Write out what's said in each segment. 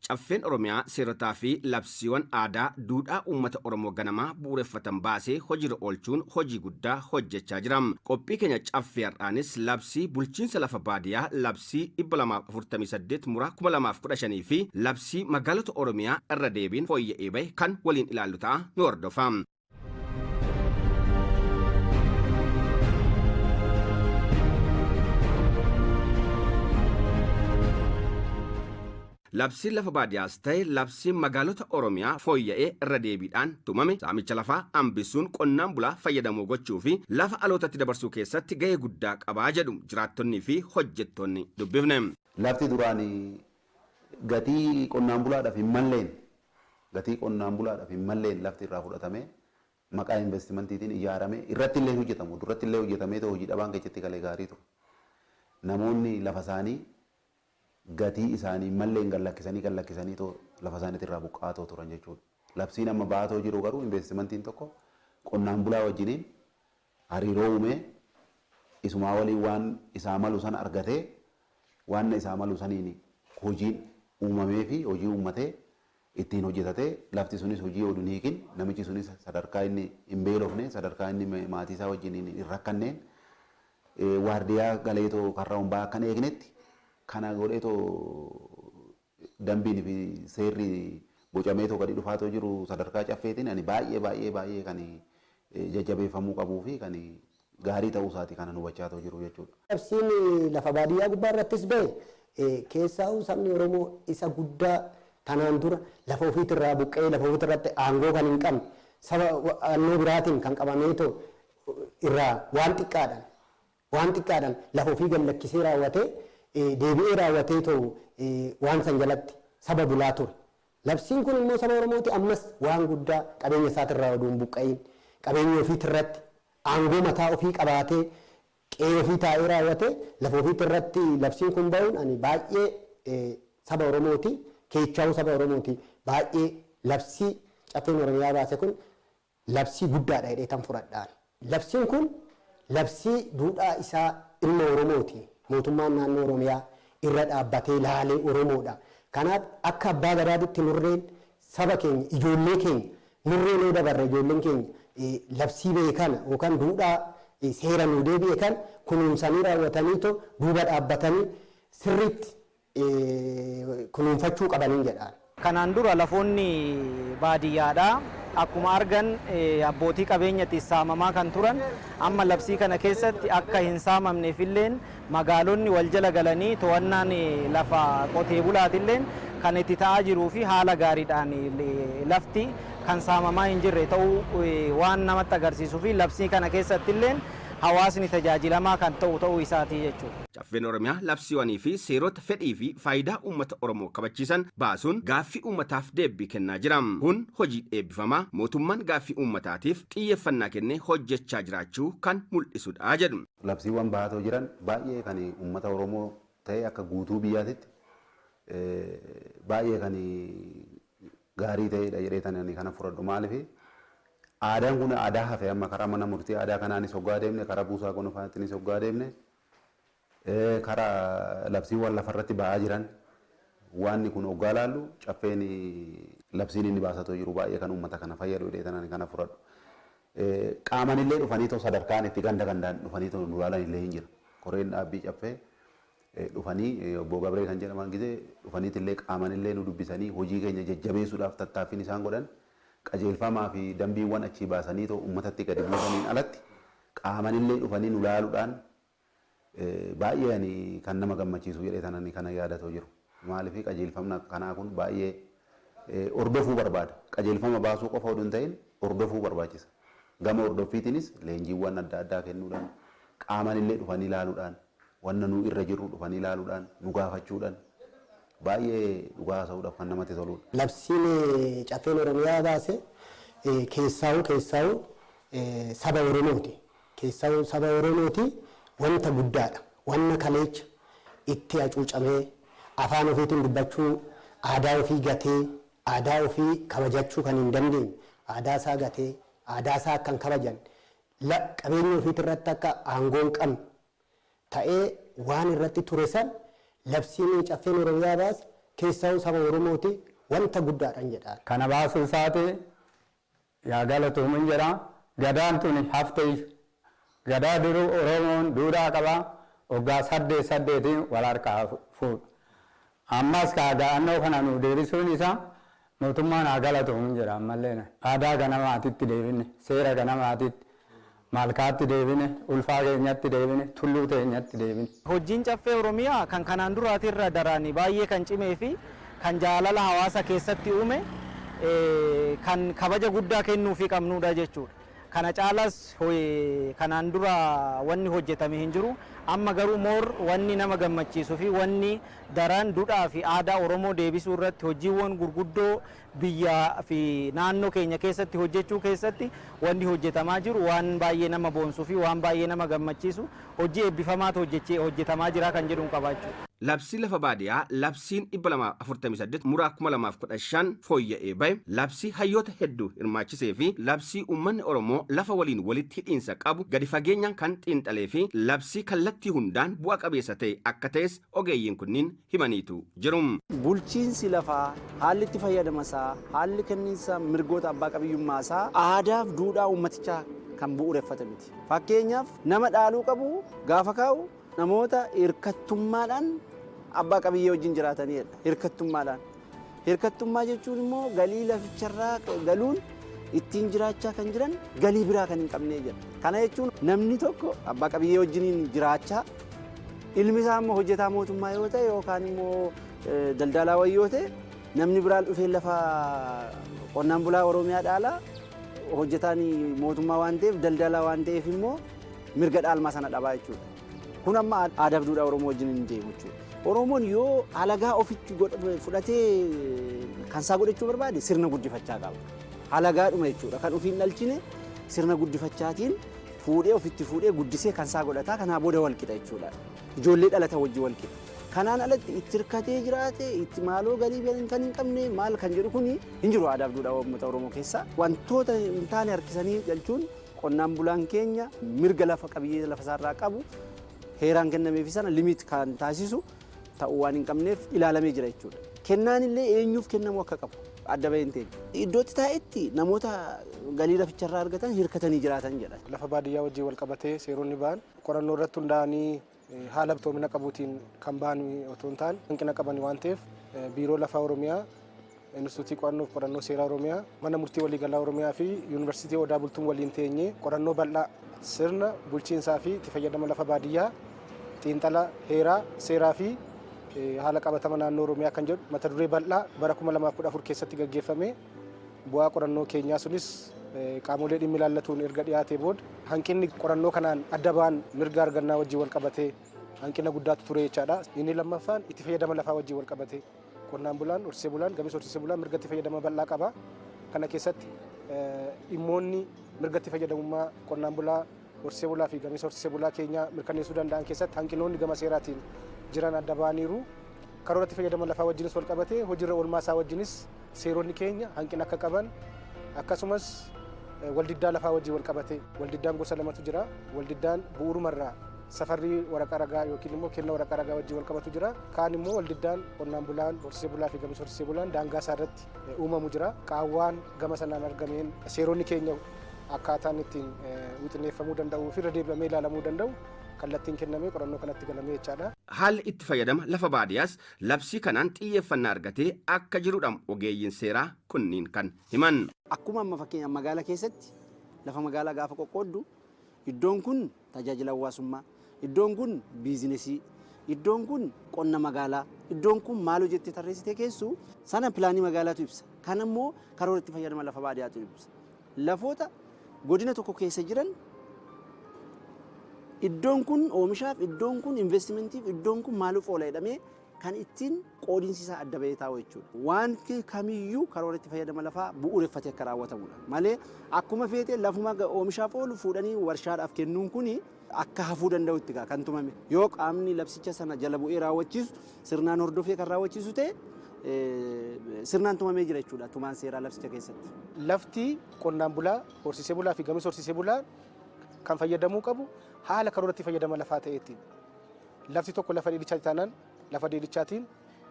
caffeen Oromiyaa seerotaa fi labsiiwwan aadaa duudhaa uummata Oromoo ganamaa bu'uureffatan baasee hojiirra oolchuun hojii guddaa hojjechaa jira. Qophii keenya caffee har'aanis labsii bulchiinsa lafa baadiyyaa labsii 248 muraa 2015 fi labsii magaalota Oromiyaa irra deebiin fooyya'ee bahe kan waliin ilaallu ta'a nu hordofa. Labsiin lafa baadiyyaas ta'e labsiin magaalota Oromiyaa fooyya'ee irra deebiidhaan tumame saamicha lafaa hambisuun qonnaan bulaa fayyadamuu gochuu fi lafa alootatti dabarsuu keessatti gahee guddaa qabaa jedhu jiraattonnii fi hojjettoonni dubbifne. Lafti duraan gatii qonnaan bulaadhaaf hin malleen lafti irraa fudhatame maqaa investimantiitiin ijaarame irratti illee hojjetamu duratti illee hojjetamee hojii dhabaan keessatti galee gaarii ture. Namoonni lafa isaanii gatii isaanii malleen gallakkisanii lafa isaaniitti irraa buqqaatoo turan jechuudha. Labsiin amma baatoo jiru garuu investimentiin tokko qonnaan bulaa wajjiniin hariiroo uumee isumaa waliin waan isaa malu sana argatee waan isaa malu saniin hojiin uumamee fi hojii uummatee ittiin hojjetatee lafti sunis hojii oduun hiikin namichi sunis sadarkaa inni hin beelofne sadarkaa inni maatii isaa wajjiniin hin rakkanneen waardiyaa galeetoo karra hunbaa akkan eegnetti kana godheetoo dambiin fi seerri bocameetoo gadi dhufaatoo jiru sadarkaa caffeetiin ani baay'ee kan jajjabeeffamuu qabuu fi kan gaarii ta'uu isaati kana hubachaatoo jiru jechuudha. Labsiin lafa baadiyyaa gubbaa irrattis bahe keessaa sabni Oromoo isa guddaa tanaan dura lafa ofiitirraa buqqee lafa ofiitirratti aangoo kan hin qabne saba annoo biraatiin kan qabameetoo irraa waan xiqqaadhaan lafa ofii gallakkisee raawwatee deebi'ee raawwatee ta'u waan san jalatti saba bulaa ture. Labsiin kun immoo saba Oromooti ammas waan guddaa qabeenya isaatirraa oduun buqqa'iin qabeenya ofiitirratti aangoo mataa ofii qabaatee qe'ee ofii taa'ee raawwatee lafa ofiitirratti labsiin kun bahuun ani baay'ee saba Oromooti keechaa'uu saba Oromooti baay'ee labsii caffeen Oromiyaa baase kun labsii guddaadha jedhee tan fudhadhaan. Labsiin kun labsii duudhaa isaa ilma Oromooti. Mootummaan naannoo Oromiyaa irra dhaabbatee laalee Oromoodha. Kanaaf akka abbaa gadaatitti nurreen saba keenya ijoollee keenya nurreen yoo dabarre ijoolleen keenya labsii beekana yookaan duudhaa seera nu deebi'e kan kunuunsanii raawwatanii duuba dhaabbatanii sirriitti kunuunfachuu qabaniin jedhaan. Kanaan dura lafoonni baadiyyaadhaa akkuma argan abbootii qabeenyatti saamamaa kan turan amma labsii kana keessatti akka hin saamamneef illeen magaalonni wal jala galanii to'annaan lafa qotee bulaatilleen kan itti ta'aa jiruu fi haala gaariidhaan lafti kan saamamaa hin jirre ta'uu waan namatti agarsiisuu fi labsii kana keessatti illeen hawaasni tajaajilamaa kan ta'uu isaati jechuudha. Caffeen Oromiyaa labsiiwwanii fi seerota fedhii fi faayidaa uummata Oromoo kabachiisan baasuun gaaffii uummataaf deebii kennaa jira. Kun hojii eebbifamaa mootummaan gaaffii uummataatiif xiyyeeffannaa kennee hojjechaa jiraachuu kan mul'isudha jedhu. Labsiiwwan baatoo jiran baay'ee kan uummata Oromoo ta'e akka guutuu biyyaatitti baay'ee kan gaarii ta'edha jedhee kana fudhadhu maaliif aadaan kun aadaa hafe amma karaa mana murtii aadaa kanaanis hoggaa deemne karaa buusaa gonfaatiinis hoggaa deemne karaa labsiiwwan lafarratti ba'aa jiran waanni kun hoggaa laallu caffeen labsiin inni baasatoo jiru baay'ee kan uummata kana fayyadu jedhee kana fudhadhu. Qaamanillee dhufanii too sadarkaan itti gandaan dhufanii too nuraalan illee hin jira. Koreen dhaabbii caffee dhufanii obbo Gabree kan jedhaman gisee dhufaniitillee qaamanillee nu dubbisanii hojii keenya jajjabeessuudhaaf tattaaffiin isaan godhan qajeelfamaa fi dambiiwwan achii baasanii too uummatatti gadi buusaniin alatti qaamanillee dhufanii nu laaluudhaan baay'ee kan nama gammachiisu jedhee kana yaadatoo jiru. Maaliif qajeelfamna kanaa kun baay'ee hordofuu barbaada. Qajeelfama baasuu qofa oduu hin ta'in hordofuu barbaachisa. Gama hordoffiitiinis leenjiiwwan adda addaa kennuudhaan qaamanillee dhufanii laaluudhaan wanna nu irra jirru dhufanii laaluudhaan nu gaafachuudhaan baay'ee dhugaa haasa'uudhaaf kan namatti toludha. Labsiin caffeen Oromiyaa baase keessaa'u saba Oromooti. Keessaa'u saba Oromooti wanta guddaadha. Wanna kaleecha itti hacuucamee afaan ofiitiin dubbachuu aadaa ofii gatee aadaa ofii kabajachuu kan hin dandeenye aadaa isaa gatee aadaa isaa akkan kabajan qabeenya ofiitirratti akka aangoon qabne ta'ee waan irratti ture san labsiin caffeen Oromiyaa baase keessaa saba Oromooti wanta guddaadhaan jedha. Kana baasuu isaati yaa galatuumin jedha. Gadaan tuni haftee gadaa duruu Oromoon duudhaa qabaa waggaa 8 wal harkaa fuudha. Ammas gaa'annoo kana nu deebisuun isaa mootummaan haa galatuumin jedha ammallee aadaa ganamaatitti deebine seera ganamaatitti. Malkaatti deebine, ulfaa keenyatti deebine, tulluu keenyatti deebine. Hojiin caffee Oromiyaa kan kanaan duraatirra daraanii baay'ee kan cimee fi kan jaalala hawaasa keessatti uume kan kabaja guddaa kennuufii qabnudha jechuudha. Kana caalas kanaan dura wanni hojjetame hin jiru. Amma garuu moor wanni nama gammachiisuu fi wanni daran duudhaa fi aadaa Oromoo deebisuu irratti hojiiwwan gurguddoo biyyaa fi naannoo keenya keessatti hojjechuu keessatti wanni hojjetamaa jiru waan baay'ee nama boonsuu fi waan baay'ee nama gammachiisu hojii eebbifamaatu hojjetamaa jira kan jedhuun qabaachuu. Labsii lafa baadiyyaa labsiin 248 muraa 2015 fooyya'ee bahe labsii hayyoota hedduu hirmaachisee fi labsii uummanni Oromoo lafa waliin walitti hidhiinsa qabu gadi fageenyaan kan xiinxalee fi labsii kallattii hundaan bu'a qabeessa ta'e akka ta'es ogeeyyiin kunniin himaniitu jiru. Bulchiinsi lafaa haalli itti fayyadamasaa haalli kenniinsa mirgoota abbaa qabiyyummaa isaa aadaaf duudhaa uummatichaa kan bu'uureffate miti. Fakkeenyaaf nama dhaaluu qabu gaafa kaa'u namoota hirkattummaadhaan abbaa qabiyyee wajjin jiraatanidha. Hirkattummaa jechuun immoo galii laficharraa galuun ittiin jiraachaa kan jiran galii biraa kan hin qabnee jedha. Kana jechuun namni tokko abbaa qabiyyee wajjin jiraachaa ilmi isaa immoo hojjetaa mootummaa yoo ta'e yookaan immoo daldalaa wayii yoo ta'e namni biraan dhufee lafa qonnaan bulaa Oromiyaa dhaalaa hojjetaan mootummaa waan ta'eef daldalaa waan ta'eef immoo mirga dhaalmaa sana dhabaa jechuudha. Kun amma aadaaf duudhaa Oromoo wajjin hin deemu jechuudha. Oromoon yoo alagaa ofitti fudhatee kan isaa godhachuu barbaade sirna guddifachaa qaba. Alagaadhuma jechuudha. Kan ofiin dhalchine sirna guddifachaatiin fuudhee ofitti fuudhee guddisee kan isaa godhataa kanaa booda walqixa jechuudha. Ijoollee dhalata wajjin walqixa. Kanaan alatti itti hirkatee jiraate itti maaloo galii kan hin qabne maal kan jedhu kuni hin jiru aadaaf duudhaa uummata Oromoo keessa. Wantoota hin taane harkisanii galchuun qonnaan bulaan keenya mirga lafa qabiyyee lafa isaarraa qabu heeraan kennameefi sana limit kan taasisu ta'uu waan hin qabneef ilaalamee jira jechuudha. Kennaan illee eenyuuf kennamuu akka qabu adda baheen ta'e. Iddootti taa'etti namoota galii laficharraa argatan hirkatanii jiraatan jedha. Lafa baadiyyaa wajjin wal qabatee seeronni ba'an qorannoo irratti hundaa'anii haala bitoomina qabuutiin kan ba'an otoo hin taane hanqina qaban waan ta'eef biiroo lafaa Oromiyaa, Instituutii Qo'annoof Qorannoo Seeraa Oromiyaa, Mana Murtii Waliigalaa Oromiyaa fi Yuunivarsiitii Odaa Bultuun waliin teenyee qorannoo bal'aa sirna bulchiinsaa fi itti fayyadama lafa baadiyyaa xiinxala heeraa seeraa fi haala qabatama naannoo Oromiyaa kan jedhu mata duree bal'aa bara 2014 keessatti gaggeeffame. Bu'aa qorannoo keenyaa sunis qaamolee dhimmi ilaallatuun erga dhiyaatee booda hanqinni qorannoo kanaan adda ba'an mirga argannaa wajjin wal qabatee hanqina guddaatu ture jechaadha. Inni lammaffaan itti fayyadama lafaa wajjin wal qabatee qonnaan bulaan horsiisee bulaan gamis horsiisee bulaan mirga itti fayyadama bal'aa qaba. Kana keessatti dhimmoonni mirga itti fayyadamummaa qonnaan bulaa horsiisee bulaa fi gamis horsiisee bulaa keenya mirkaneessuu danda'an keessatti hanqinoonni gama seeraatiin jiran adda ba'aniiru. Karoora itti fayyadama lafaa wajjinis wal qabatee hojiirra oolmaa isaa wajjinis seeronni keenya hanqina akka qaban akkasumas waldiddaa lafaa wajjin wal qabatee waldiddaan gosa lamatu jira. Waldiddaan bu'uurumarraa safarrii waraqaa ragaa yookiin immoo kenna waraqaa ragaa wajjin wal qabatu jira. Kaan immoo waldiddaan qonnaan bulaan horsiisee bulaa fi gamis horsiisee bulaan daangaa isaa irratti uumamu jira. Qaawwaan gama sanaan argameen seeronni keenya akkaataan ittiin wixineeffamuu danda'uu fi irra deebi'amee ilaalamuu danda'u kallattiin kennamee qorannoo kanatti galamee jechaadha. Haalli itti fayyadama lafa baadiyyaas labsii kanaan xiyyeeffannaa argatee akka jirudhaan ogeeyyiin seeraa kunniin kan himan. Akkuma amma fakkeenyaaf magaalaa keessatti lafa magaalaa gaafa qoqqooddu iddoon kun tajaajila hawaasummaa, iddoon kun biizinesii, iddoon kun qonna magaalaa, iddoon kun maal hojjettee tarreessitee keessu sana pilaanii magaalaatu ibsa. Kan immoo karoora itti fayyadama lafa baadiyyaatu ibsa. Lafoota godina tokko keessa jiran iddoon kun oomishaaf, iddoon kun investimentiif, iddoon kun maaluuf oola jedhamee kan ittiin qoodiinsi isaa adda bahee taa'u jechuudha. Wanti kamiyyuu karoora itti fayyadama lafaa bu'uureffatee akka raawwatamudha. Malee akkuma feetee lafuma oomishaaf oolu fuudhanii warshaadhaaf kennuun kun akka hafuu danda'utti kan tumame. Yoo qaamni labsicha sana jala bu'ee raawwachiisu sirnaan hordofee kan raawwachiisu ta'e sirnaan tumamee jira jechuudha tumaan seeraa labsicha keessatti. Lafti qonnaan bulaa, horsiisee bulaa fi gamis horsiisee bulaa kan fayyadamuu qabu haala karoora itti fayyadama lafaa ta'eetiin. Lafti tokko lafa dheedichaati taanaan lafa dheedichaatiin,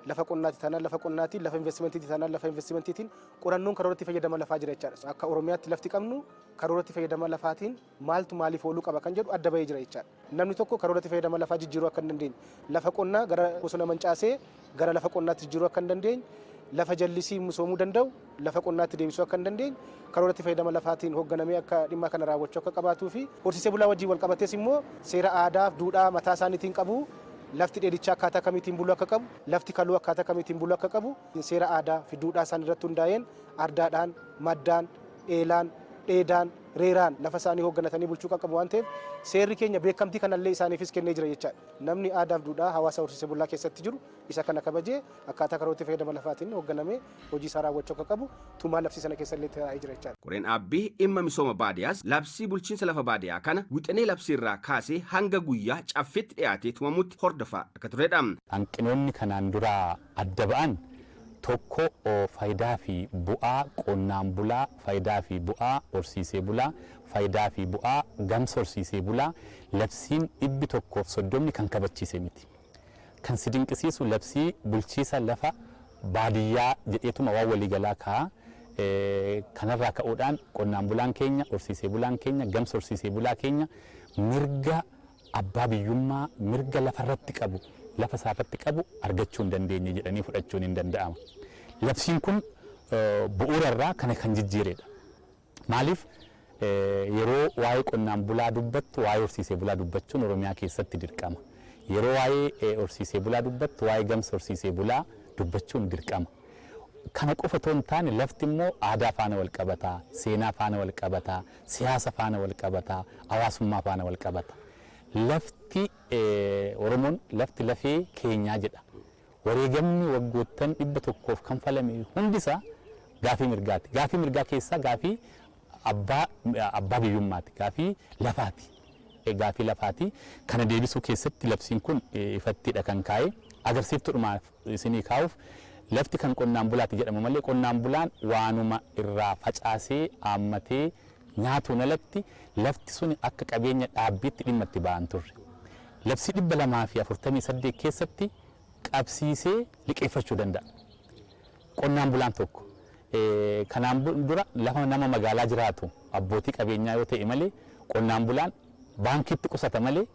lafa qonnaati taanaan lafa qonnaatiin lafa investimentiitii taanaan lafa investimentiitiin qorannoon karooratti fayyadama lafaa jira jechaadha. Akka Oromiyaatti lafti qabnu karooratti fayyadama lafaatiin maaltu maaliif ooluu qaba kan jedhu adda bahee jira jechaadha. Namni tokko karooratti fayyadama lafaa jijjiiruu akka hin dandeenye, lafa qonnaa gara bosona mancaasee gara lafa qonnaatti jijjiiruu akka hin dandeenye, lafa jallisii misoomuu danda'u lafa qonnaatti deebisuu akka hin dandeenye, karooratti fayyadama lafaatiin hoogganamee akka dhimma kana raawwachuu akka qabaatuu fi horsiisee bulaa wajjin wal qabatees immoo seera aadaa fi duudhaa mataa isaaniitiin qabu. Lafti dheedichaa akkaataa kamiitiin buluu akka qabu, lafti kaluu akkaataa kamiitiin buluu akka qabu, seera aadaa fi duudhaa isaan irratti hundaa'een ardaadhaan, maddaan, eelaan, dheedaan, reeraan lafa isaanii hoogganatanii bulchuu qabu waan ta'eef seerri keenya beekamtii kanallee isaaniifis kennee jira jechaadha. Namni aadaa fi duudhaa hawaasa horsiisee bulaa keessatti jiru isa kana kabajee akkaataa karootti fayyadama lafaatiin hoogganamee hojii isaa raawwachuu akka qabu tumaa labsii sana keessallee taa'ee jira jechaadha. Koreen Abbii dhimma misooma baadiyyaas labsii bulchiinsa lafa baadiyyaa kana wixinee labsiirraa kaasee hanga guyyaa caffeetti dhiyaatee tumamutti hordofaa akka turedha. Hanqinoonni kanaan dura adda ba'an tokko faayidaa fi bu'aa qonnaan bulaa, faayidaa fi bu'aa horsiisee bulaa, faayidaa fi bu'aa gamsa horsiisee bulaa labsiin 130 kan kabachiise miti. Kan si dinqisiisu labsii bulchiisa lafa baadiyyaa jedheetuma waan waliigalaa ka'a. Kanarraa ka'uudhaan qonnaan bulaan keenya, horsiisee bulaan keenya, gamsa horsiisee bulaa keenya mirga abbaa biyyummaa, mirga lafarratti qabu, lafa isaarratti qabu argachuu hin dandeenye jedhanii fudhachuun hin danda'ama. Labsiin kun bu'uurarraa kana kan jijjiiredha. Maaliif yeroo waa'ee qonnaan bulaa dubbattu waa'ee horsiisee bulaa dubbachuun Oromiyaa keessatti dirqama. Yeroo waa'ee horsiisee bulaa dubbattu waa'ee gamsa horsiisee bulaa dubbachuun dirqama. Kana qofa otoo hin taane lafti immoo aadaa faana wal qabataa, seenaa faana wal qabataa, siyaasa faana wal qabataa, hawaasummaa faana wal qabata. Lafti Oromoon lafti lafee keenyaa jedha. Wareegamni waggoottan 100 kanfalame hundisaa gaafii mirgaati. Gaafii mirgaa keessaa gaafii abbaa biyyummaati. Gaafii lafaati. Gaafii lafaati. Kana deebisuu keessatti labsiin kun ifattidha kan kaa'e. Agarsiiftuudhumaaf isinii kaa'uuf lafti kan qonnaan bulaati jedhamu malee qonnaan bulaan waanuma irraa facaasee haammatee nyaatuun alatti lafti sun akka qabeenya dhaabbiitti dhimma itti ba'an turre. Labsii 248 keessatti qabsiisee liqeeffachuu danda'a. Qonnaan bulaan tokko kanaan dura lafa nama magaalaa jiraatu abbootii qabeenyaa yoo ta'e malee qonnaan bulaan baankiitti qusata malee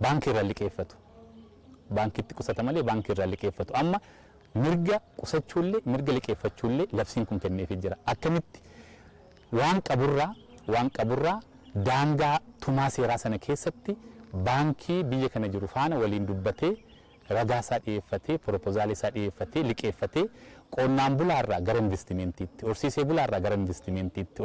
baankii irraa liqeeffatu. Baankiitti qusata malee baankii irraa liqeeffatu. Amma mirga qusachuullee mirga liqeeffachuullee labsiin kun kenneefii jira. Akkamitti waan qaburraa daangaa tumaa seeraa sana keessatti baankii biyya kana jiru faana waliin dubbatee ragaa isaa dhiyeeffatee proposaalii isaa dhiyeeffatee liqeeffatee qonnaan bulaarraa gara investimentiitti horsiisee bulaarraa gara investimentiitti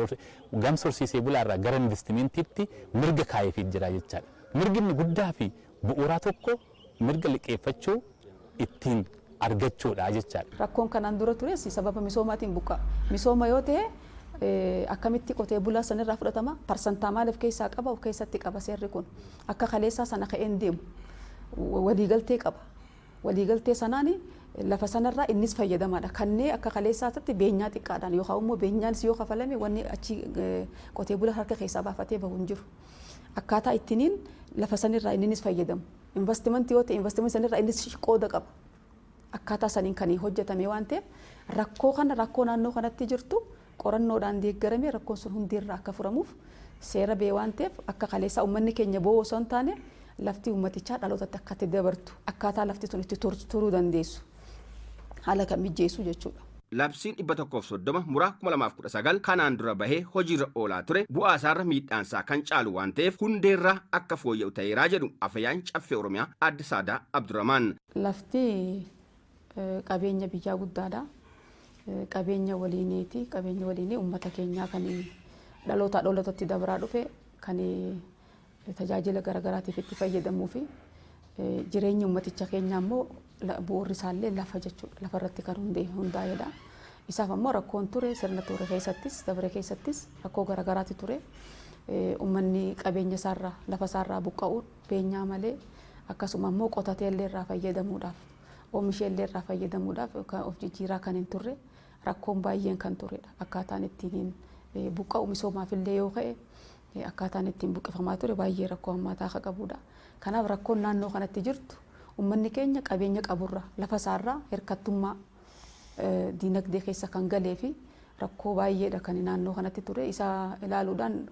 gamsa horsiisee bulaarraa gara investimentiitti mirga kaa'eefii jira jechaadha. Mirgi inni guddaa fi bu'uuraa tokko mirga liqeeffachuu ittiin argachuudha jechaadha. Rakkoon kanaan dura tures sababa misoomaatiin buqqaa. Misooma yoo ta'e akkamitti qotee bulaa sanirraa fudhatama parsantaa maaliif keessaa qaba of keessatti qaba seerri kun akka kaleessaa sana ka'een deemu waliigaltee qaba. Waliigaltee sanaani lafa sanarraa innis fayyadamaadha. Kanneen akka kaleessaatti beenyaa xiqqaadhaan yookaan immoo beenyaanis yoo kafalame wanni achi qotee bulaa harka keessaa baafatee bahu hin jiru. Akkaataa ittiin lafa sanirraa innis fayyadamu. Investimentii yoo ta'e investimentii sanirraa innis qooda qaba. Akkaataa saniin kan hojjetame waan ta'eef rakkoo naannoo kanatti jirtu qorannoodhaan deeggaramee rakkoon sun hundirraa akka furamuuf seera bee waan ta'eef akka kaleessaa uummanni keenya boo osoo hin taane lafti uummatichaa dhalootatti akka itti dabartu akkaataa lafti sun itti turuu dandeessu haala kan mijeessu jechuudha. Labsiin 130 muraa 2019 kanaan dura bahee hojiirra oolaa ture bu'aa isaarra miidhaansaa kan caalu waan ta'eef hundeerraa akka fooyya'u ta'eeraa jedhu afayaan caffee Oromiyaa Aadde Saadaa Abdurrahmaan. Lafti qabeenya biyyaa guddaadha. Qabeenya waliiniiti. Qabeenya waliinii uummata keenyaa kan dhalootaa dhalootatti dabaraa dhufe kan tajaajila garaagaraatiif itti fayyadamuu fi jireenya uummaticha keenyaa immoo bu'uurri isaallee lafa jechuudha. Lafa irratti kan hundaa'edha. Isaaf ammoo rakkoon ture sirna ture keessattis dabre keessattis rakkoo garaagaraati ture. Uummanni qabeenya isaarraa lafa isaarraa buqqa'uun beenyaa malee akkasuma immoo qotatee illee irraa fayyadamuudhaaf oomishee illee irraa fayyadamuudhaaf of jijjiiraa kan hin turre rakkoon baay'een kan turedha. Akkaataan ittiin buqqa'u misoomaaf illee yoo ka'e akkaataan ittiin buqqifamaa ture baay'ee rakkoo hammaataa akka qabudha. Kanaaf rakkoon naannoo kanatti jirtu Uummanni keenya qabeenya qaburra lafa isaarraa hirkattummaa diinagdee keessa kan galee fi rakkoo baay'eedha kan naannoo kanatti ture. Isa ilaaluudhaan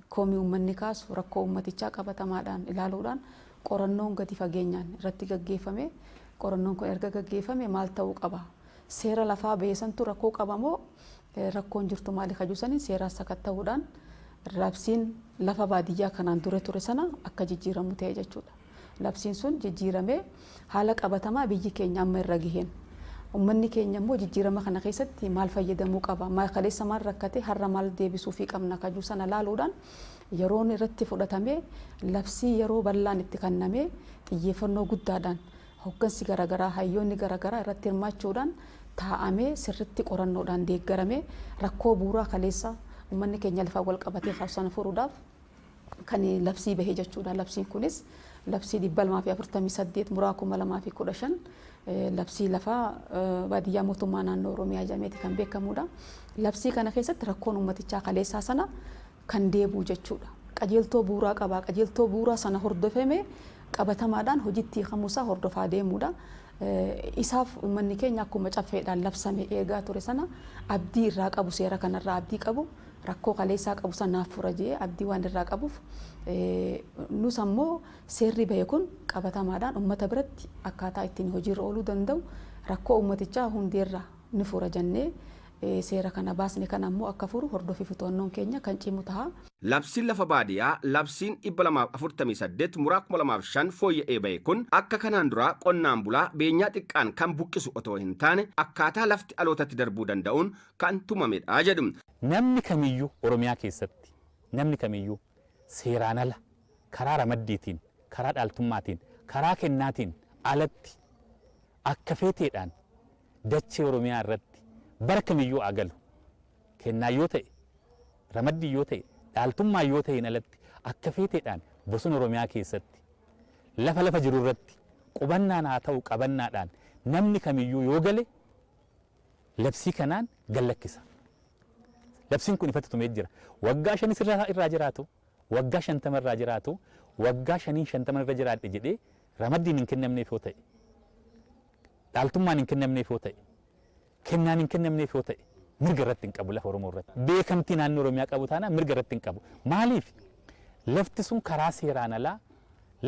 komii uummanni kaasu rakkoo uummatichaa qabatamaadhaan ilaaluudhaan qorannoon gadi fageenyaan irratti gaggeeffame. Qorannoon kun erga gaggeeffame maal ta'uu qaba? Seera lafaa beesantu rakkoo qabamoo rakkoon jirtu maali kajuusanii seera sakatta'uudhaan labsiin lafa baadiyyaa kanaan dura ture sana akka jijjiiramu ta'e jechuudha. Labsiin sun jijjiiramee haala qabatamaa biyyi keenya amma irra gaheen. Uummanni keenya immoo jijjiirama kana keessatti maal fayyadamuu qaba? Maal kaleessa maal rakkate har'a maal deebisuufii qabna kajuu sana laaluudhaan yeroon irratti fudhatamee labsii yeroo bal'aan itti kennamee xiyyeeffannoo guddaadhaan hoggansi garaagaraa hayyoonni garaagaraa irratti hirmaachuudhaan taa'amee sirritti qorannoodhaan deeggaramee rakkoo bu'uuraa kaleessa uummanni keenya lafaa wal qabatee kaasana furuudhaaf kan labsii bahee jechuudha. Labsiin kunis labsii 248 muraa 2015 labsii lafaa baadiyyaa mootummaa naannoo Oromiyaa jedhameeti kan beekamudha. Labsii kana keessatti rakkoon uummatichaa kaleessaa sana kan deebi'u jechuudha. Qajeeltoo bu'uuraa qaba. Qajeeltoo bu'uuraa sana hordofame qabatamaadhaan hojiitti hiikamuusaa hordofaa deemuudha. Isaaf uummanni keenya akkuma caffeedhaan labsame eegaa ture sana abdii irraa qabu, seera kanarraa abdii qabu, rakkoo kaleessaa qabu sanaaf fura jee abdii waan irraa qabuuf nus ammoo seerri bahe kun qabatamaadhaan uummata biratti akkaataa ittiin hojiirra ooluu danda'u rakkoo uummatichaa hundeerraa ni fura jennee seera kana baasne kan ammoo akka furu hordofii fitoonnoon keenya kan cimu ta'a. Labsiin lafa baadiyyaa labsiin 248 muraa 2005 fooyya'ee bahe kun akka kanaan dura qonnaan bulaa beenyaa xiqqaan kan buqqisu otoo hin taane akkaataa lafti alootatti darbuu danda'uun kan tumamedha jedhu. Namni kamiyyuu Oromiyaa keessatti namni kamiyyuu seeraan ala karaa ramaddiitiin, karaa dhaaltummaatiin, karaa kennaatiin alatti akka feeteedhaan dachee Oromiyaa irratti bara kamiyyuu agalu kennaa yoo ta'e ramaddii yoo ta'e dhaaltummaa yoo ta'een alatti akka feeteedhaan bosona Oromiyaa keessatti lafa jiru irratti qubannaan haa ta'u qabannaadhaan namni kamiyyuu yoo gale labsii kanaan gallakkisa. Labsiin kun ifatti tumee jira. Waggaa 5 irraa jiraatu, waggaa 50 irraa jiraatu, waggaa 50 irra jiraadhe jedhee ramaddiin hin kennamneef yoo ta'e, dhaaltummaan hin kennamneef yoo ta'e, kennaan hin kennamneef yoo ta'e mirga irratti hin qabu lafa Oromoo irratti. Beekamtii naannoo Oromiyaa qabu taanaan mirga irratti hin qabu. Maaliif? Lafti sun karaa seeraan alaa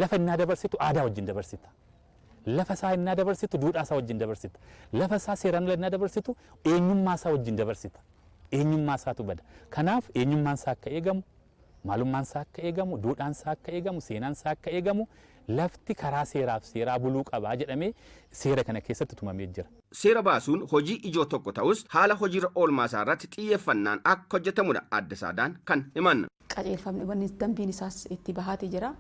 lafa innaa dabarsitu aadaa wajjin dabarsita. Lafa isaa innaa dabarsitu duudhaa isaa wajjin dabarsita. Lafa isaa seeraan alaa innaa dabarsitu eenyummaa isaa wajjin dabarsita. Eenyummaa isaatu bada. Kanaaf eenyummaan isaa akka eegamu, maalummaan isaa akka eegamu, duudhaan isaa akka eegamu, seenaan isaa akka eegamu lafti karaa seeraaf seeraa buluu qabaa jedhamee seera kana keessatti tumamee jira. Seera baasuun hojii ijoo tokko ta'us haala hojiirra oolmaa isaa irratti xiyyeeffannaan akka hojjetamudha adda saadaan kan himan. Qajeelfamni dambiin isaas itti bahaatee jira.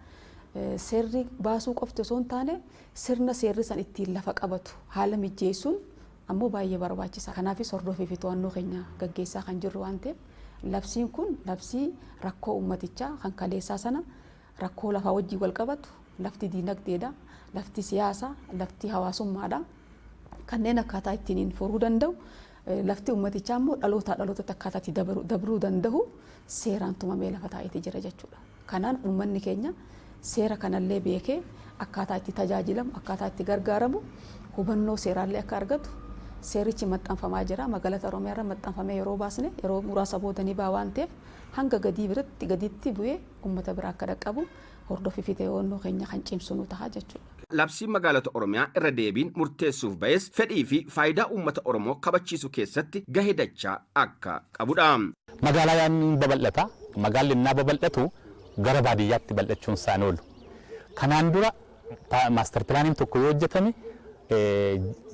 Seerri baasuu qofti osoo hin taane sirna seerri san ittiin lafa qabatu haala mijeessuun ammoo baay'ee barbaachisaa. Kanaafis hordofii fi to'annoo keenya gaggeessaa kan jirru waan ta'eef labsiin kun labsii rakkoo uummatichaa kan kaleessaa sana rakkoo lafaa wajjin wal qabatu lafti diinagdeedha, lafti siyaasaa, lafti hawaasummaadha. Kanneen akkaataa ittiin furuu danda'u lafti uummatichaa immoo dhalootaa dhalootatti akkaataa itti dabruu danda'u seeraan tumamee lafa taa'ee jira jechuudha. Kanaan uummanni keenya seera kanallee beekee akkaataa itti tajaajilamu, akkaataa itti gargaaramu hubannoo seeraallee akka argatu seerichi maxxanfamaa jira. Magaalota Oromiyaa irra maxxanfamee yeroo baasne yeroo muraasa booda ni ba'a waan ta'eef hanga gadiitti bu'ee uummata biraa akka dhaqqabu hordofii fi to'annoo keenya kan cimsu nu ta'a jechuudha. Labsiin magaalota Oromiyaa irra deebiin murteessuuf ba'es fedhii fi faayidaa uummata Oromoo kabachiisuu keessatti gahee dachaa akka qabudha. Magaalaan babal'ata. Magaalli innaa babal'atu gara baadiyyaatti bal'achuun isaan oolu. Kanaan dura maastar pilaaniin tokko yoo hojjetame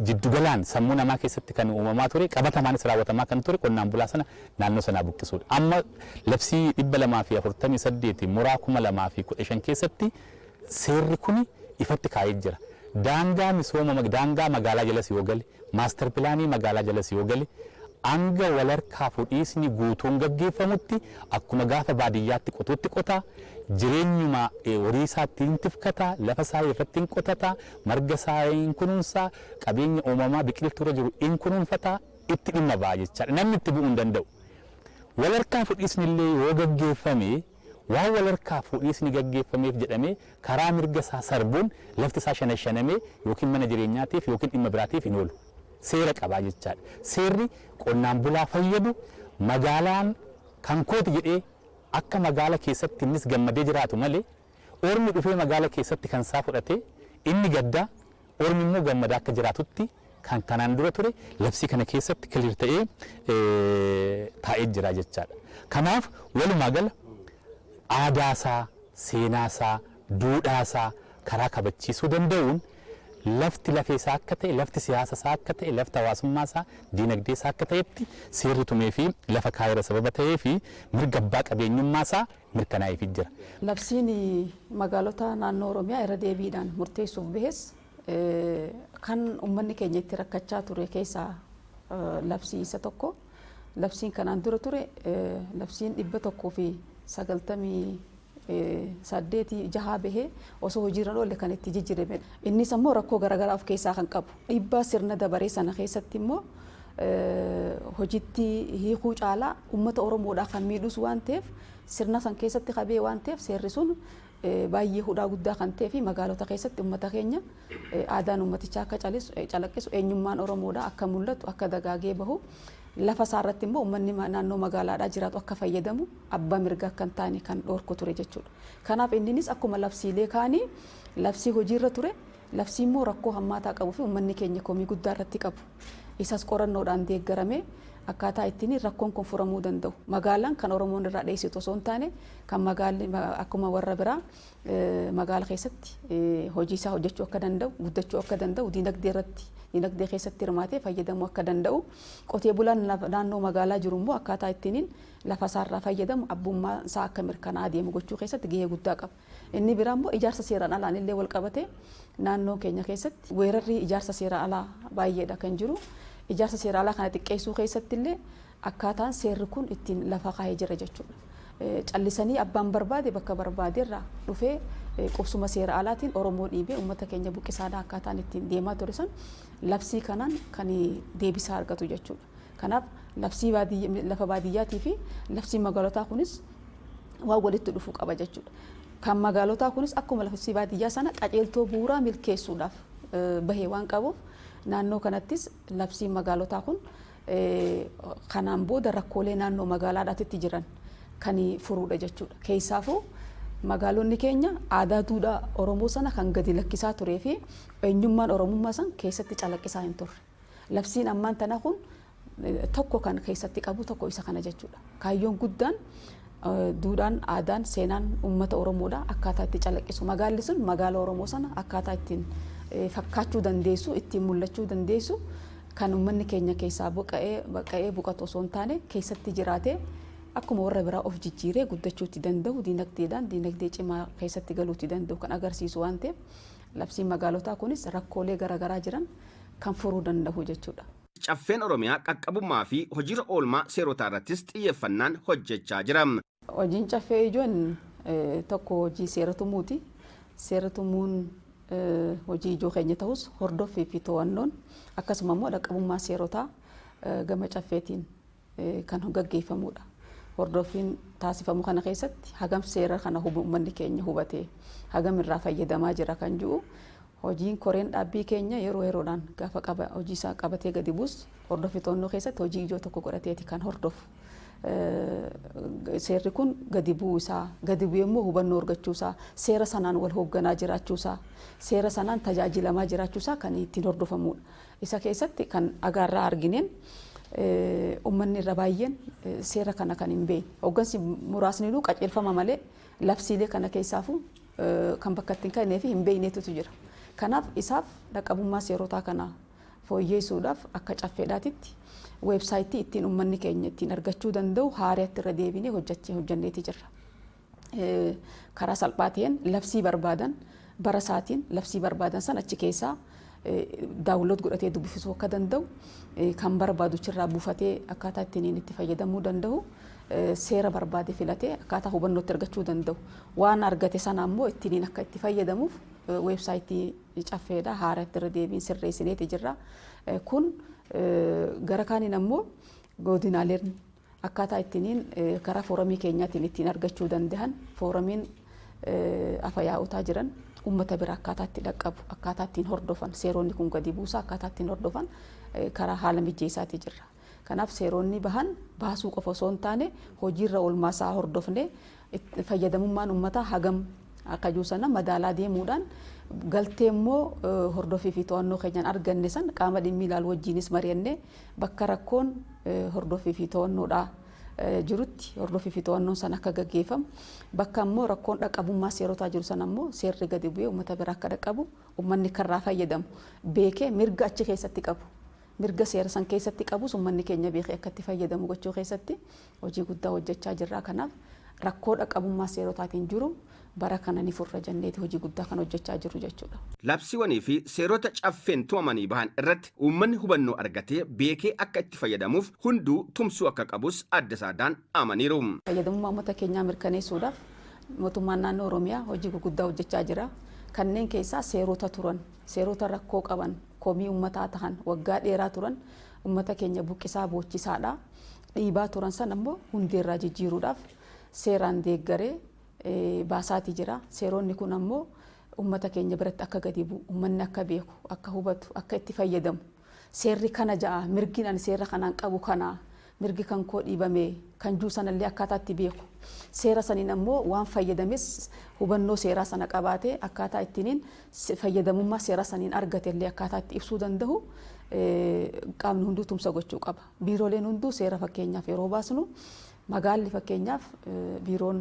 jiddugalaan sammuu namaa keessatti kan uumamaa ture qabatamaanis raawwatamaa kan ture qonnaan bulaa sana naannoo sanaa buqqisuudha. Amma labsii 248 muraa 2015 keessatti seerri kun ifatti kaa'ee jira. Daangaa misooma daangaa magaalaa jalas yoo gale maastar pilaanii magaalaa jalas yoo gale hanga walharkaa fuudhiisni guutuun gaggeeffamutti akkuma gaafa baadiyyaatti qotuutti qotaa jireenyuma horii isaatti hin tifkataa lafa isaa irratti hin qotataa marga isaa hin kunuunsaa qabeenya uumamaa biqiltuura jiru hin kunuunfataa itti dhimma ba'a jechaadha namni itti bu'uu hin danda'u. Walharkaa fuudhiisni illee yoo gaggeeffame waan wal harkaa fuudhiisni gaggeeffameef jedhamee karaa mirga isaa sarbuun lafti isaa shanashanamee yookiin mana jireenyaatiif yookiin dhimma biraatiif hin oolu. Seera qabaa jechaadha. Seerri qonnaan bulaa fayyadu magaalaan kan kooti jedhee akka magaala keessatti innis gammadee jiraatu malee ormi dhufee magaala keessatti kan isaa fudhatee inni gaddaa ormi immoo gammadaa akka jiraatutti kan kanaan dura ture labsii kana keessatti kiliir ta'ee taa'ee jira jechaadha. Kanaaf walumaa gala aadaasaa, seenaasaa, duudhaasaa karaa kabachiisuu danda'uun lafti lafeesaa akka ta'e, lafti siyaasasaa akka ta'e, lafti hawaasummaasaa, diinagdeesaa akka ta'etti seerri tumee fi lafa kaayira sababa ta'ee fi mirga abbaa qabeenyummaasaa mirkanaa'eefii jira. Labsiin magaalota naannoo Oromiyaa irra deebiidhaan murteessuuf bahes kan uummanni keenya itti rakkachaa ture keessaa labsii isa tokko. Labsiin kanaan dura ture labsiin 198 bahee osoo hojiirra oolle kan itti jijjiirame. Innis ammoo rakkoo garaagaraa of keessaa kan qabu. Dhiibbaa sirna dabaree sana keessatti immoo hojiitti hiikuu caalaa uummata Oromoodhaa kan miidhus waan ta'eef sirna san keessatti qabee waan ta'eef seerri sun baay'ee hudhaa guddaa kan ta'ee fi magaalota keessatti uummata keenya aadaan uummatichaa akka calaqqisu eenyummaan Oromoodhaa akka mul'atu akka dagaagee bahu lafa isaarratti immoo uummanni naannoo magaalaadhaa jiraatu akka fayyadamu abbaa mirga akka hin taane kan dhoorku ture jechuudha. Kanaaf inninis akkuma labsiilee kaanii labsii hojiirra ture labsii immoo rakkoo hammaataa qabuu fi uummanni keenya komii guddaa irratti qabu. Isas qorannoodhaan deeggaramee akkaataa ittiin rakkoon kun furamuu danda'u. Magaalaan kan Oromoon irraa dheessitu osoo hin taane kan magaalli akkuma warra biraa magaala keessatti hojii isaa hojjechuu akka danda'u, guddachuu akka danda'u, diinagdee keessatti hirmaatee fayyadamuu akka danda'u. Qotee bulaan naannoo magaalaa jiru immoo akkaataa ittiin lafa isaarraa fayyadamu abbummaa isaa akka mirkanaa'aa deemu gochuu keessatti gahee guddaa qaba. Inni biraa immoo ijaarsa seeraan alaan illee wal qabatee naannoo keenya keessatti weerarri ijaarsa seeraan alaa baay'eedha kan jiru. Ijaarsa seeraan alaa kana xiqqeessuu keessatti illee akkaataan seerri kun ittiin lafa kaa'ee jira jechuudha. Callisanii abbaan barbaade bakka barbaaderraa dhufee qubsuma seera alaatiin Oromoo dhiibee uummata keenya buqqisaadha akkaataan ittiin deemaa ture san labsii kanaan kan deebisaa argatu jechuudha. Kanaaf labsii lafa baadiyyaatii fi labsiin magaalotaa kunis waan walitti dhufuu qaba jechuudha. Kan magaalotaa kunis akkuma labsii baadiyyaa sana qajeeltoo bu'uuraa milkeessuudhaaf bahee waan qabuuf naannoo kanattis labsiin magaalotaa kun kanaan booda rakkoolee naannoo magaalaadhaatti jiran kan furuudha jechuudha. Keessaafuu magaalonni keenya aadaa duudhaa Oromoo sana kan gadi lakkisaa turee fi eenyummaan Oromummaa san keessatti calaqqisaa hin turre. Labsiin ammaan tana kun tokko kan keessatti qabu tokko isa kana jechuudha. Kaayyoon guddaan duudhaan, aadaan, seenaan uummata Oromoodhaa akkaataa itti calaqqisu. Magaalli sun magaala Oromoo sana akkaataa ittiin fakkaachuu dandeessu, ittiin mul'achuu dandeessu kan uummanni keenya keessaa buqqa'ee boqotu osoo hin taane keessatti jiraatee akkuma warra biraa of jijjiiree guddachuutti danda'u diinagdee cimaa keessatti galuutti danda'u kan agarsiisu waan ta'eef labsiin magaalotaa kunis rakkoolee garaagaraa jiran kan furuu danda'u jechuudha. Caffeen Oromiyaa qaqqabummaa fi hojiirra oolmaa seerotaa irrattis xiyyeeffannaan hojjechaa jira. Hojiin caffee ijoon tokko hojii seera tumuuti. Seera tumuun hojii ijoo keenya ta'us hordoffii fi to'annoon akkasuma immoo dhaqqabummaa seerotaa gama caffeetiin kan gaggeeffamudha. Hordoffiin taasifamu kana keessatti hagam seera kana uummanni keenya hubatee hagam irraa fayyadamaa jira kan jiru hojiin koreen dhaabbii keenya yeroo yeroodhaan gaafa hojii isaa qabatee gadi buus hordoffii to'annoo keessatti hojii ijoo tokko godhateeti kan hordofu. Seerri kun gadi bu'uu isaa, gadi bu'ee immoo hubannoo argachuu isaa, seera sanaan wal hoogganaa jiraachuu isaa, seera sanaan tajaajilamaa jiraachuu isaa kan ittiin hordofamudha. Isa keessatti kan agarraa argineen uummanni irra baay'een seera kana kan hin beekne. Hooggansi muraasni qajeelfama malee labsiilee kana keessaafuu kan bakka ittiin kennee fi hin beekneetu jira. Kanaaf isaaf dhaqqabummaa seerotaa kana fooyyeessuudhaaf akka caffeedhaatitti weebsaayitii ittiin uummanni keenya ittiin argachuu danda'u haaraatti irra deebinee hojjanneeti jirra. Karaa salphaa ta'een labsii barbaadan bara isaatiin labsii barbaadan san achi keessaa daawunlood godhatee dubbifisuu akka danda'u kan barbaadu irraa buufatee akkaataa ittiin itti fayyadamuu danda'u seera barbaade filatee akkaataa hubannootti argachuu danda'u waan argate sana immoo ittiin akka itti fayyadamuuf weebsaayitii caffeedha haaraatti irra deebiin sirreessineeti jirra. Kun gara kaaniin ammoo godinaaleen akkaataa ittiin karaa foorumii keenyaatiin ittiin argachuu danda'an foorumiin afayaa'otaa jiran uummata bira akkaataa itti dhaqqabu akkaataa ittiin hordofan seeronni kun gadi buusaa akkaataa ittiin hordofan karaa haala mijeessaatii jirra. Kanaaf seeronni bahan baasuu qofa osoo hin taane hojiirra oolmaasaa hordofne fayyadamummaan uummataa hagam akka juusana madaalaa deemuudhaan galtee immoo hordofii fi to'annoo keenyaan arganne san qaama dhimmi ilaalu wajjinis mari'annee bakka rakkoon hordofii fi to'annoodhaa jirutti hordofii fi to'annoon san akka gaggeeffamu bakka immoo rakkoon dhaqqabummaa seerotaa jiru san ammoo seerri gadi bu'ee uummata bira akka dhaqqabu uummanni karraa fayyadamu beekee mirga achi keessatti qabu. Mirga seera san keessatti qabus uummanni keenya beekee akka itti fayyadamu gochuu keessatti hojii guddaa hojjechaa jirra. Kanaaf rakkoo dhaqqabummaa seerotaatiin jiru bara kana ni furra jenneeti hojii guddaa kan hojjechaa jiru jechuudha. Labsiiwwanii fi seerota caffeen tumamanii bahan irratti uummanni hubannoo argatee beekee akka itti fayyadamuuf hunduu tumsuu akka qabus adda saadaan amaniiru. Fayyadamummaa uummata keenyaa mirkaneessuudhaaf mootummaan naannoo Oromiyaa hojii guddaa hojjechaa jira. Kanneen keessaa seerota turan, seerota rakkoo qaban, komii uummataa tahan, waggaa dheeraa turan, uummata keenya buqqisaa boochisaadha. Dhiibaa turan san ammoo hundeerraa jijjiiruudhaaf seeraan deeggaree baasaatii jira. Seeronni kun ammoo uummata keenya biratti akka gadi bu'u, uummanni akka beeku, akka hubatu, akka itti fayyadamu. Seerri kana ja'a, mirgi ani seera kanaan qabu kana, mirgi kan koo dhiibame, kan juu sanallee akkaataa itti beeku. Seera saniin ammoo waan fayyadames hubannoo seeraa sana qabaatee akkaataa ittiin fayyadamummaa seera saniin argatellee akkaataa itti ibsuu danda'u qaamni hunduu tumsa gochuu qaba. Biirooleen hunduu seera fakkeenyaaf yeroo baasnu magaalli fakkeenyaaf biiroon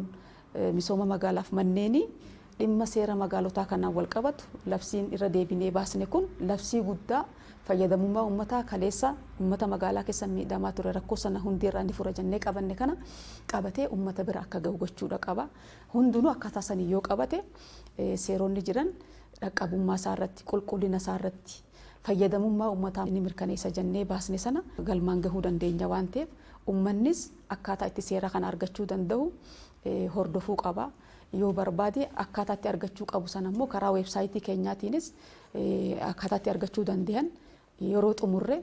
misooma magaalaaf manneeni dhimma seera magaalotaa kanaan wal qabatu labsiin irra deebinee baasne kun labsii guddaa fayyadamummaa uummataa kaleessa uummata magaalaa keessa miidhamaa ture rakkoo sana hundeerraa ni fura jennee qabanne kana qabatee uummata bira akka gahu gochuudha qaba. Hundinuu akkaataa sanii yoo qabate seeronni jiran dhaqqabummaa isaa irratti qulqullina isaa irratti fayyadamummaa uummataa ni mirkaneessa jennee baasne sana galmaan gahuu dandeenya waan ta'eef uummannis akkaataa itti seera kana argachuu danda'u hordofuu qaba. Yoo barbaade akkaataa itti argachuu qabu sana immoo karaa weebsaayitii keenyaatiinis akkaataa itti argachuu danda'an yeroo xumurre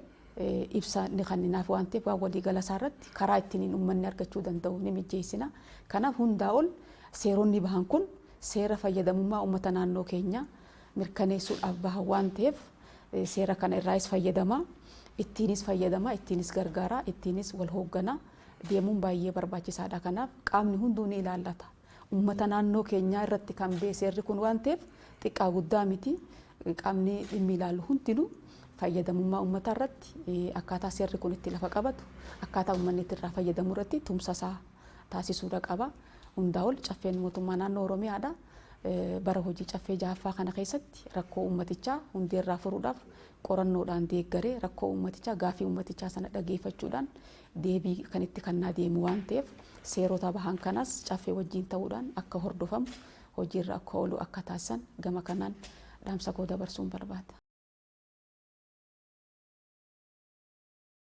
ibsa ni kenninaaf waan ta'eef waan waliigala isaa irratti karaa ittiin uummanni argachuu danda'u ni mijeessina. Kanaaf hundaa ol seeronni bahan kun seera fayyadamummaa uummata naannoo keenya mirkaneessuudhaaf bahan waan ta'eef seera kana irraas fayyadamaa, ittiinis fayyadamaa, ittiinis gargaaraa, ittiinis wal hoogganaa deemuun baay'ee barbaachisaadha. Kanaaf qaamni hunduu ni ilaallata. Uummata naannoo keenyaa irratti kan ba'e seerri kun waan ta'eef xiqqaa guddaa miti. Qaamni dhimmi ilaalu hundinuu fayyadamummaa uummataa irratti akkaataa seerri kun itti lafa qabatu akkaataa uummanni itti irraa fayyadamu irratti tumsa isaa taasisuudha qaba. Hundaa ol caffeen mootummaa naannoo Oromiyaadha. Bara hojii caffee jahaffaa kana keessatti rakkoo uummatichaa hundeerraa furuudhaaf qorannoodhaan deeggaree rakkoo uummatichaa gaafii uummatichaa sana dhageeffachuudhaan deebii kan itti kennaa deemu waan ta'eef seerota bahan kanas caffee wajjin ta'uudhaan akka hordofamu hojiirra akka oolu akka taasisan gama kanaan dhaamsa koo dabarsuun barbaada.